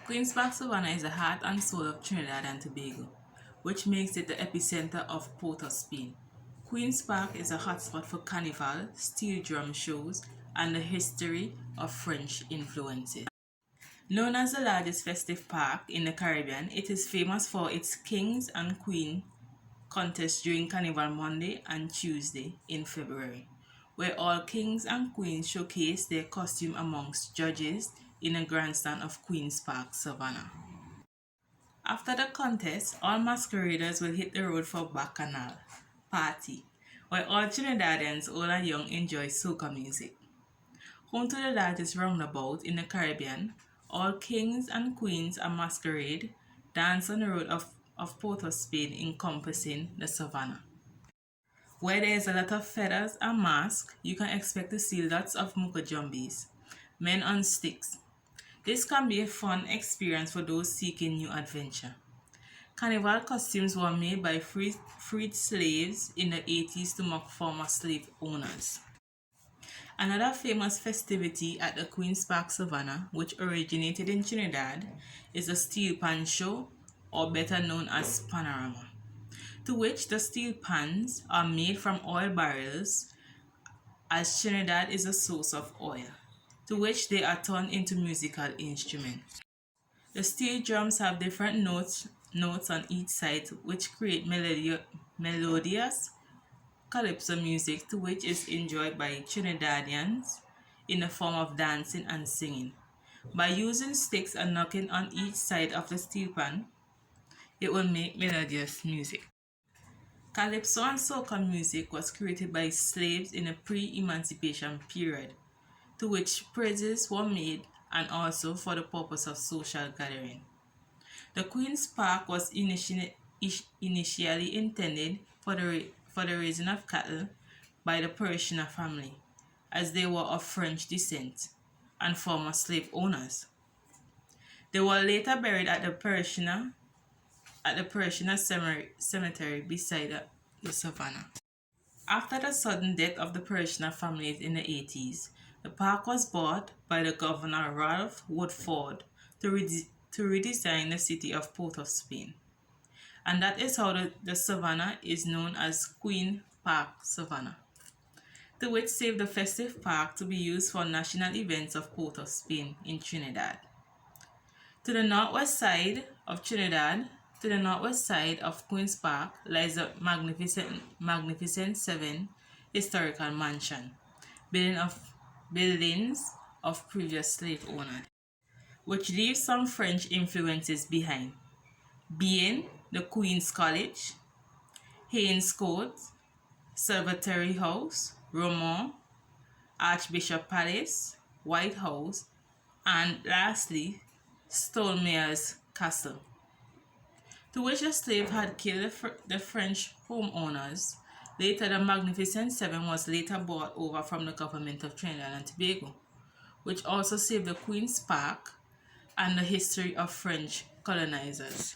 Queen's Park Savannah is the heart and soul of Trinidad and Tobago, which makes it the epicenter of Port of Spain. Queen's Park is a hotspot for carnival, steel drum shows, and the history of French influences. Known as the largest festive park in the Caribbean, it is famous for its Kings and Queen contest during Carnival Monday and Tuesday in February, where all kings and queens showcase their costume amongst judges in a grandstand of Queen's Park Savannah. After the contest, all masqueraders will hit the road for Bacchanal party, where all Trinidadians, old and young, enjoy soca music. Home to the largest roundabout in the Caribbean, all kings and queens are masquerade dance on the road of Port of Spain encompassing the Savannah. Where there is a lot of feathers and masks, you can expect to see lots of muka-jumbies, men on sticks. This can be a fun experience for those seeking new adventure. Carnival costumes were made by freed slaves in the 80s to mock former slave owners. Another famous festivity at the Queen's Park Savannah, which originated in Trinidad, is the Steel Pan Show, or better known as Panorama, to which the steel pans are made from oil barrels, as Trinidad is a source of oil, to which they are turned into musical instruments. The steel drums have different notes on each side, which create melodious calypso music, to which is enjoyed by Trinidadians in the form of dancing and singing. By using sticks and knocking on each side of the steel pan, it will make melodious music. Calypso and soca music was created by slaves in a pre-emancipation period, to which praises were made and also for the purpose of social gathering. The Queen's Park was initially intended for the raising of cattle by the Parishioner family, as they were of French descent and former slave owners. They were later buried at the Parishioner cemetery beside the Savannah. After the sudden death of the Parishioner families in the 80s, the park was bought by the Governor Ralph Woodford to redesign the city of Port of Spain. And that is how the Savannah is known as Queen Park Savannah, to which saved the festive park to be used for national events of Port of Spain in Trinidad. To the northwest side of Queen's Park lies the magnificent 7 historical mansion, buildings of previous slave owners, which leave some French influences behind, being the Queen's College, Haynes Court, Salvatore House, Romont, Archbishop Palace, White House, and lastly, Stolmeier's Castle, to which the slave had killed the French homeowners. Later, the Magnificent 7 was later bought over from the government of Trinidad and Tobago, which also saved the Queen's Park and the history of French colonizers.